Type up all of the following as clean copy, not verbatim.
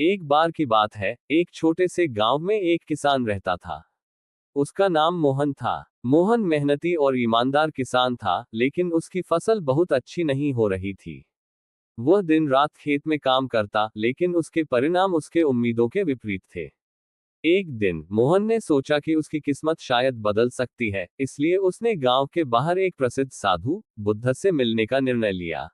एक बार की बात है, एक छोटे से गांव में एक किसान रहता था। उसका नाम मोहन था। मोहन मेहनती और ईमानदार किसान था, लेकिन उसकी फसल बहुत अच्छी नहीं हो रही थी। वह दिन रात खेत में काम करता, लेकिन उसके परिणाम उसके उम्मीदों के विपरीत थे। एक दिन मोहन ने सोचा कि उसकी किस्मत शायद बदल सकती है, इसलिए उसने गांव के बाहर एक प्रसिद्ध साधु बुद्ध से मिलने का निर्णय लिया।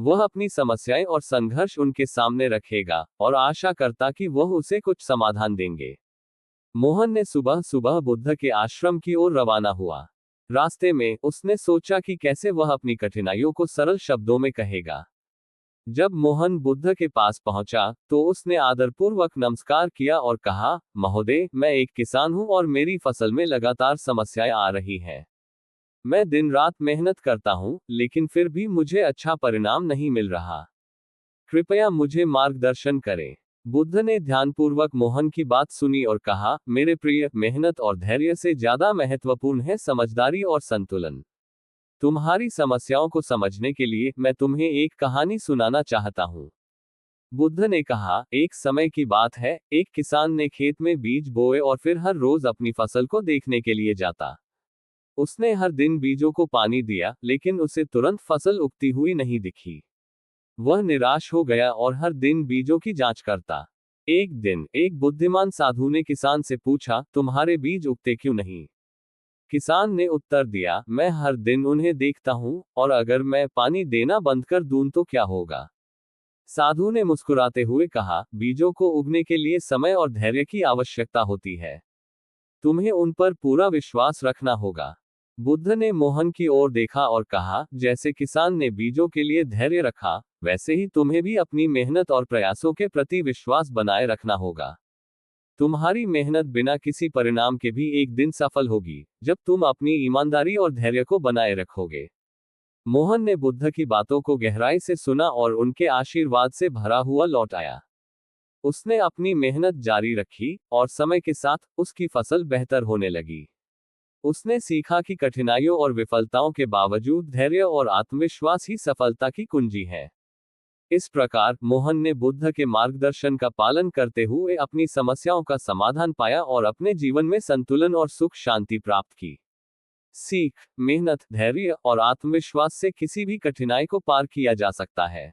वह अपनी समस्याएं और संघर्ष उनके सामने रखेगा और आशा करता कि वह उसे कुछ समाधान देंगे। मोहन ने सुबह सुबह बुद्ध के आश्रम की ओर रवाना हुआ। रास्ते में उसने सोचा कि कैसे वह अपनी कठिनाइयों को सरल शब्दों में कहेगा। जब मोहन बुद्ध के पास पहुंचा, तो उसने आदरपूर्वक नमस्कार किया और कहा, महोदय, मैं एक किसान हूं और मेरी फसल में लगातार समस्याएं आ रही हैं। मैं दिन रात मेहनत करता हूं, लेकिन फिर भी मुझे अच्छा परिणाम नहीं मिल रहा। कृपया मुझे मार्गदर्शन करें। बुद्ध ने ध्यानपूर्वक मोहन की बात सुनी और कहा, मेरे प्रिय, मेहनत और धैर्य से ज्यादा महत्वपूर्ण है समझदारी और संतुलन। तुम्हारी समस्याओं को समझने के लिए मैं तुम्हें एक कहानी सुनाना चाहता हूँ। बुद्ध ने कहा, एक समय की बात है, एक किसान ने खेत में बीज बोए और फिर हर रोज अपनी फसल को देखने के लिए जाता। उसने हर दिन बीजों को पानी दिया, लेकिन उसे तुरंत फसल उगती हुई नहीं दिखी। वह निराश हो गया और हर दिन बीजों की जांच करता। एक दिन एक बुद्धिमान साधु ने किसान से पूछा, तुम्हारे बीज उगते क्यों नहीं? किसान ने उत्तर दिया, मैं हर दिन उन्हें देखता हूं, और अगर मैं पानी देना बंद कर दूं तो क्या होगा? साधु ने मुस्कुराते हुए कहा, बीजों को उगने के लिए समय और धैर्य की आवश्यकता होती है। तुम्हें उन पर पूरा विश्वास रखना होगा। बुद्ध ने मोहन की ओर देखा और कहा, जैसे किसान ने बीजों के लिए धैर्य रखा, वैसे ही तुम्हें भी अपनी मेहनत और प्रयासों के प्रति विश्वास बनाए रखना होगा। तुम्हारी मेहनत बिना किसी परिणाम के भी एक दिन सफल होगी, जब तुम अपनी ईमानदारी और धैर्य को बनाए रखोगे। मोहन ने बुद्ध की बातों को गहराई से सुना और उनके आशीर्वाद से भरा हुआ लौट आया। उसने अपनी मेहनत जारी रखी, और समय के साथ उसकी फसल बेहतर होने लगी। उसने सीखा कि कठिनाइयों और विफलताओं के बावजूद धैर्य और आत्मविश्वास ही सफलता की कुंजी है। इस प्रकार मोहन ने बुद्ध के मार्गदर्शन का पालन करते हुए अपनी समस्याओं का समाधान पाया और अपने जीवन में संतुलन और सुख शांति प्राप्त की। सीख, मेहनत, धैर्य और आत्मविश्वास से किसी भी कठिनाई को पार किया जा सकता है।